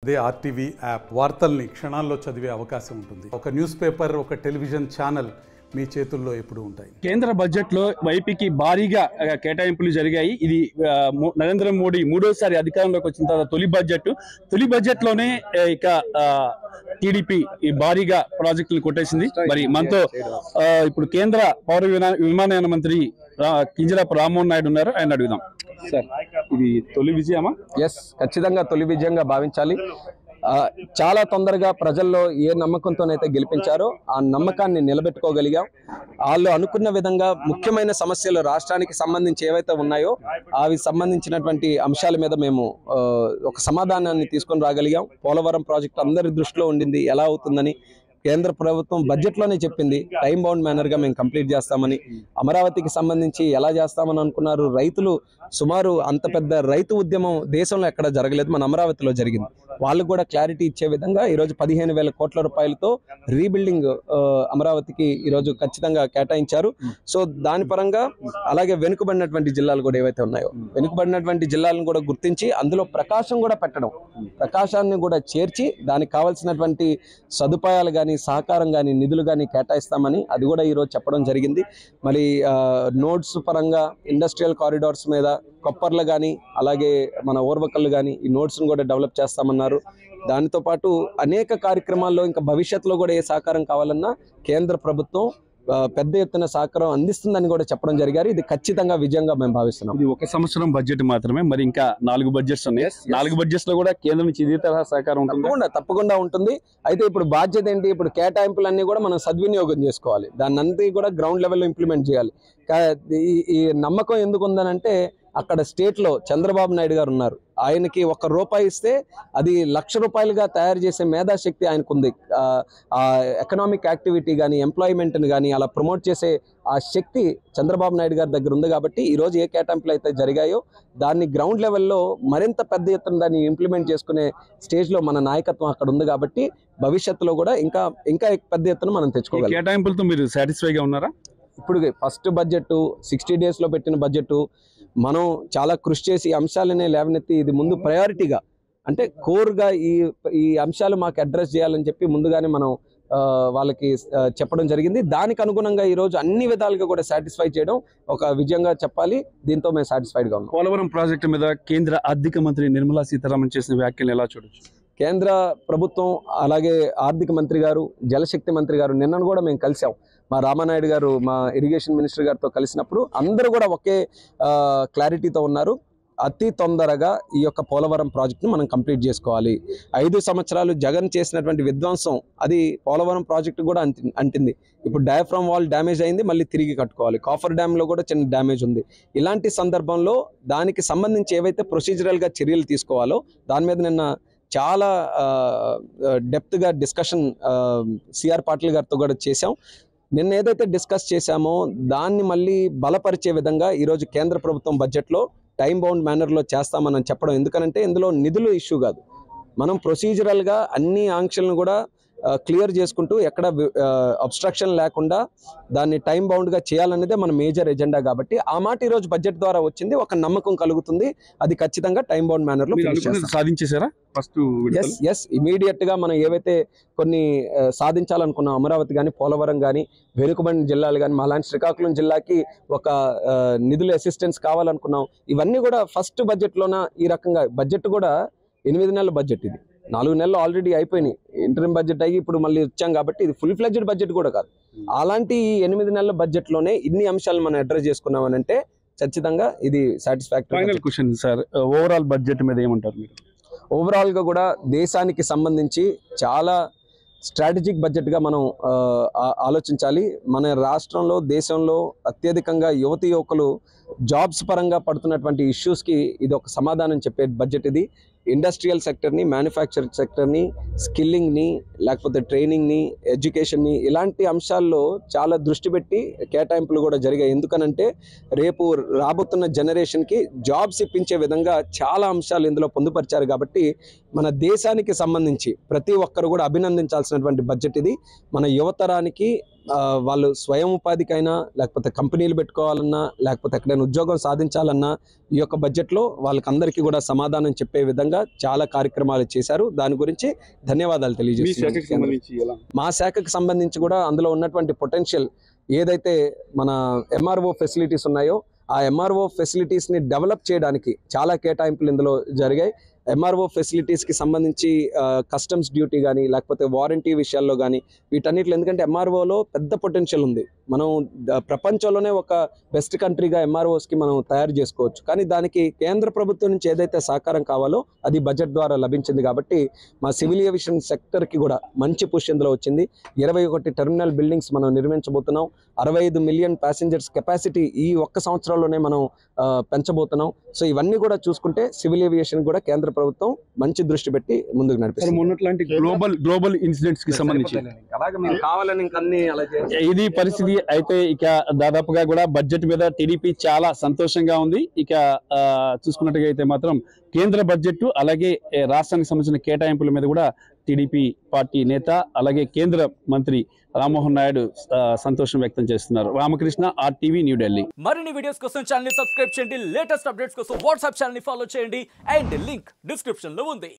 అదే RTV app వార్తల్ని క్షణాల్లో చదివే అవకాశం ఉంటుంది. ఒక న్యూస్ పేపర్, ఒక టెలివిజన్ ఛానల్ మీ చేతుల్లో ఎప్పుడు ఉంటాయి. కేంద్ర బడ్జెట్ లో వైపీకి భారీగా కేటాయింపులు జరిగాయి. ఇది నరేంద్ర మోడీ మూడోసారి అధికారంలోకి వచ్చిన తర్వాత తొలి బడ్జెట్ లోనే ఇక టీడీపీ భారీగా ప్రాజెక్టులు కొట్టేసింది. మరి మనతో ఇప్పుడు కేంద్ర పౌర విమానయాన మంత్రి కింజరాపు రామ్మోహన్ నాయుడు ఉన్నారు, ఆయన అడుగుదాం. సార్, ఇది తొలి విజయమా? ఎస్, ఖచ్చితంగా తొలి విజయంగా భావించాలి. చాలా తొందరగా ప్రజల్లో ఏ నమ్మకంతోనైతే గెలిపించారో ఆ నమ్మకాన్ని నిలబెట్టుకోగలిగాం. వాళ్ళు అనుకున్న విధంగా ముఖ్యమైన సమస్యలు రాష్ట్రానికి సంబంధించి ఏవైతే ఉన్నాయో అవి సంబంధించినటువంటి అంశాల మీద మేము ఒక సమాధానాన్ని తీసుకొని రాగలిగాం. పోలవరం ప్రాజెక్టు అందరి దృష్టిలో ఉండింది, ఎలా అవుతుందని కేంద్ర ప్రభుత్వం బడ్జెట్లోనే చెప్పింది. టైం బౌండ్ మేనర్గా మేము కంప్లీట్ చేస్తామని. అమరావతికి సంబంధించి ఎలా చేస్తామని అనుకున్నారు. రైతులు సుమారు అంత పెద్ద రైతు ఉద్యమం దేశంలో ఎక్కడ జరగలేదు, మన అమరావతిలో జరిగింది. వాళ్ళకు కూడా క్లారిటీ ఇచ్చే విధంగా ఈరోజు 15,000 కోట్ల రూపాయలతో రీబిల్డింగ్ అమరావతికి ఈరోజు ఖచ్చితంగా కేటాయించారు. సో దాని పరంగా అలాగే వెనుకబడినటువంటి జిల్లాలు కూడా ఏవైతే ఉన్నాయో వెనుకబడినటువంటి జిల్లాలను కూడా గుర్తించి అందులో ప్రకాశం కూడా పెట్టడం, ప్రకాశాన్ని కూడా చేర్చి దానికి కావాల్సినటువంటి సదుపాయాలు కానీ సహకారం కానీ నిధులు కానీ కేటాయిస్తామని అది కూడా ఈరోజు చెప్పడం జరిగింది. మరి నోడ్స్ పరంగా ఇండస్ట్రియల్ కారిడార్స్ మీద కొప్పర్లు కానీ అలాగే మన ఓర్వకల్లు కానీ ఈ నోట్స్ను కూడా డెవలప్ చేస్తామన్నారు. దానితో పాటు అనేక కార్యక్రమాల్లో ఇంకా భవిష్యత్తులో కూడా ఏ సహకారం కావాలన్నా కేంద్ర ప్రభుత్వం పెద్ద ఎత్తున సహకారం అందిస్తుందని కూడా చెప్పడం జరిగారు. ఇది ఖచ్చితంగా విజయంగా మేము భావిస్తున్నాం. ఇది ఒక సంవత్సరం బడ్జెట్ మాత్రమే, మరి ఇంకా 4 బడ్జెట్స్ ఉన్నాయి. 4 బడ్జెట్స్ లో కూడా కేంద్రం నుంచి ఇదే తరహా సహకారం తప్పకుండా ఉంటుంది. అయితే ఇప్పుడు బాధ్యత ఏంటి, ఇప్పుడు కేటాయింపులన్నీ కూడా మనం సద్వినియోగం చేసుకోవాలి. దాన్ని అన్ని కూడా గ్రౌండ్ లెవెల్లో ఇంప్లిమెంట్ చేయాలి. ఈ నమ్మకం ఎందుకు ఉందనంటే అక్కడ స్టేట్లో చంద్రబాబు నాయుడు గారు ఉన్నారు. ఆయనకి ₹1 ఇస్తే అది ₹1,00,000 తయారు చేసే మేధాశక్తి ఆయనకు ఉంది. ఎకనామిక్ యాక్టివిటీ కానీ ఎంప్లాయ్మెంట్ని కానీ అలా ప్రమోట్ చేసే ఆ శక్తి చంద్రబాబు నాయుడు గారి దగ్గర ఉంది. కాబట్టి ఈరోజు ఏ కేటాయింపులు అయితే జరిగాయో దాన్ని గ్రౌండ్ లెవెల్లో మరింత పెద్ద ఎత్తున దాన్ని ఇంప్లిమెంట్ చేసుకునే స్టేజ్లో మన నాయకత్వం అక్కడ ఉంది. కాబట్టి భవిష్యత్తులో కూడా ఇంకా పెద్ద ఎత్తున మనం తెచ్చుకోగలం. కేటాయింపులతో మీరు సాటిస్ఫైగా ఉన్నారా? ఇప్పుడు ఫస్ట్ బడ్జెట్ 60 డేస్లో పెట్టిన బడ్జెట్ మనం చాలా కృషి చేసి అంశాలనే లేవనెత్తి ఇది ముందు ప్రయారిటీగా అంటే కోర్గా ఈ అంశాలు మాకు అడ్రస్ చేయాలని చెప్పి ముందుగానే మనం వాళ్ళకి చెప్పడం జరిగింది. దానికి అనుగుణంగా ఈరోజు అన్ని విధాలుగా కూడా సాటిస్ఫై చేయడం ఒక విజయంగా చెప్పాలి. దీంతో మేము సాటిస్ఫైడ్గా ఉన్నాం. పోలవరం ప్రాజెక్టు మీద కేంద్ర ఆర్థిక మంత్రి నిర్మలా సీతారామన్ చేసిన వ్యాఖ్యలు ఎలా చూడొచ్చు? కేంద్ర ప్రభుత్వం అలాగే ఆర్థిక మంత్రి గారు, జలశక్తి మంత్రి గారు నిన్న కూడా మేము కలిసాం. మా రామానాయుడు గారు మా ఇరిగేషన్ మినిస్టర్ గారితో కలిసినప్పుడు అందరూ కూడా ఒకే క్లారిటీతో ఉన్నారు. అతి తొందరగా ఈ యొక్క పోలవరం ప్రాజెక్టును మనం కంప్లీట్ చేసుకోవాలి. 5 సంవత్సరాలు జగన్ చేసినటువంటి విధ్వంసం అది పోలవరం ప్రాజెక్టు కూడా అంటింది. ఇప్పుడు డయాఫ్రమ్ వాల్ డ్యామేజ్ అయింది, మళ్ళీ తిరిగి కట్టుకోవాలి. కాఫర్ డ్యామ్లో కూడా చిన్న డ్యామేజ్ ఉంది. ఇలాంటి సందర్భంలో దానికి సంబంధించి ఏవైతే ప్రొసీజరల్గా చర్యలు తీసుకోవాలో దాని మీద నిన్న చాలా డెప్త్గా డిస్కషన్ సిఆర్ పాటిల్ గారితో కూడా చేశాం. నిన్న ఏదైతే డిస్కస్ చేశామో దాన్ని మళ్ళీ బలపరిచే విధంగా ఈరోజు కేంద్ర ప్రభుత్వం బడ్జెట్లో టైం బౌండ్ మేనర్లో చేస్తామని చెప్పడం. ఎందుకనంటే ఇందులో నిధులు ఇష్యూ కాదు, మనం ప్రొసీజరల్గా అన్ని ఆంక్షలను కూడా క్లియర్ చేసుకుంటూ ఎక్కడ అబ్స్ట్రక్షన్ లేకుండా దాన్ని టైం బౌండ్గా చేయాలనేదే మన మేజర్ ఎజెండా. కాబట్టి ఆ మాట ఈరోజు బడ్జెట్ ద్వారా వచ్చింది, ఒక నమ్మకం కలుగుతుంది. అది ఖచ్చితంగా టైం బౌండ్ మేనర్లో సాధించేశారా? ఫస్ట్ ఎస్, ఇమీడియట్గా మనం ఏవైతే కొన్ని సాధించాలనుకున్నాం, అమరావతి కానీ పోలవరం కానీ వెనుకబడిన జిల్లాలు కానీ మాలాంటి శ్రీకాకుళం జిల్లాకి ఒక నిధుల అసిస్టెన్స్ కావాలనుకున్నాం. ఇవన్నీ కూడా ఫస్ట్ బడ్జెట్లోన ఈ రకంగా బడ్జెట్ కూడా 8 నెలల బడ్జెట్, ఇది 4 నెలలు ఆల్రెడీ అయిపోయినాయి. ఇంటరిమ్ బడ్జెట్ అయ్యి ఇప్పుడు మళ్ళీ వచ్చాం కాబట్టి ఇది ఫుల్ ఫ్లెడ్జ్డ్ బడ్జెట్ కూడా కాదు. అలాంటి 8 నెలల బడ్జెట్లోనే ఇన్ని అంశాలు మనం అడ్రస్ చేసుకున్నామనంటే ఖచ్చితంగా ఇది satisfactory. Final question sir, overall budget మీద ఏమంటారు మీరు? ఓవరాల్గా కూడా దేశానికి సంబంధించి చాలా స్ట్రాటజిక్ బడ్జెట్గా మనం ఆలోచించాలి. మన రాష్ట్రంలో దేశంలో అత్యధికంగా యువకులు జాబ్స్ పరంగా పడుతున్నటువంటి ఇష్యూస్కి ఇది ఒక సమాధానం చెప్పే బడ్జెట్. ఇది ఇండస్ట్రియల్ సెక్టర్ని, మ్యానుఫ్యాక్చరింగ్ సెక్టర్ని, స్కిల్లింగ్ని, లేకపోతే ట్రైనింగ్ని, ఎడ్యుకేషన్ని ఇలాంటి అంశాల్లో చాలా దృష్టి పెట్టి కేటాయింపులు కూడా జరిగాయి. ఎందుకనంటే రేపు రాబోతున్న జనరేషన్కి జాబ్స్ ఇప్పించే విధంగా చాలా అంశాలు ఇందులో పొందుపరిచారు. కాబట్టి మన దేశానికి సంబంధించి ప్రతి ఒక్కరు కూడా అభినందించాల్సినటువంటి బడ్జెట్ ఇది. మన యువతరానికి వాళ్ళు స్వయం ఉపాధికైనా లేకపోతే కంపెనీలు పెట్టుకోవాలన్నా లేకపోతే ఎక్కడైనా ఉద్యోగం సాధించాలన్నా ఈ యొక్క బడ్జెట్లో వాళ్ళకందరికీ కూడా సమాధానం చెప్పే విధంగా చాలా కార్యక్రమాలు చేశారు. దాని గురించి ధన్యవాదాలు తెలియజేస్తున్నాను. మా శాఖకు సంబంధించి కూడా అందులో ఉన్నటువంటి పొటెన్షియల్ ఏదైతే మన ఎంఆర్ఓ ఫెసిలిటీస్ ఉన్నాయో ఆ ఎంఆర్ఓ ఫెసిలిటీస్ని డెవలప్ చేయడానికి చాలా కేటాయింపులు ఇందులో జరిగాయి. ఎంఆర్ఓ ఫెసిలిటీస్కి సంబంధించి కస్టమ్స్ డ్యూటీ కానీ లేకపోతే వారంటీ విషయాల్లో కానీ వీటన్నిటిలో, ఎందుకంటే ఎంఆర్ఓలో పెద్ద పొటెన్షియల్ ఉంది. మనం ప్రపంచంలోనే ఒక బెస్ట్ కంట్రీగా ఎంఆర్ఓస్కి మనం తయారు చేసుకోవచ్చు. కానీ దానికి కేంద్ర ప్రభుత్వం నుంచి ఏదైతే సహకారం కావాలో అది బడ్జెట్ ద్వారా లభించింది. కాబట్టి మా సివిల్ ఏవియేషన్ సెక్టర్కి కూడా మంచి పుష్ ఇందులో వచ్చింది. 21 టెర్మినల్ బిల్డింగ్స్ మనం నిర్మించబోతున్నాం. 65 మిలియన్ ప్యాసింజర్స్ కెపాసిటీ ఈ ఒక్క సంవత్సరంలోనే మనం పెంచబోతున్నాం. సో ఇవన్నీ కూడా చూసుకుంటే సివిల్ ఏవియేషన్ కూడా కేంద్ర ప్రభుత్వం మంచి దృష్టి పెట్టి ముందుకు నడిపిస్తారు. మొన్నట్లాంటి గ్లోబల్ ఇన్సిడెంట్స్ కి సంబంధించి ఇది పరిస్థితి అయితే ఇక దాదాపుగా కూడా బడ్జెట్ మీద టీడీపీ చాలా సంతోషంగా ఉంది. ఇక చూసుకున్నట్టుగా అయితే మాత్రం కేంద్ర బడ్జెట్ అలాగే రాష్ట్రానికి సంబంధించిన కేటాయింపుల మీద కూడా టీడీపీ పార్టీ నేత అలాగే కేంద్ర మంత్రి రామ్మోహన్ నాయుడు సంతోషం వ్యక్తం చేస్తున్నారు. రామకృష్ణ, RTV, న్యూఢిల్లీ. మరిన్ని వీడియోస్ కోసం ఛానల్ ని సబ్స్క్రైబ్ చేయండి. లేటెస్ట్ అప్డేట్స్ కోసం వాట్సాప్ ఛానల్ ని ఫాలో చేయండి. అండ్ లింక్ డిస్క్రిప్షన్ లో ఉంది.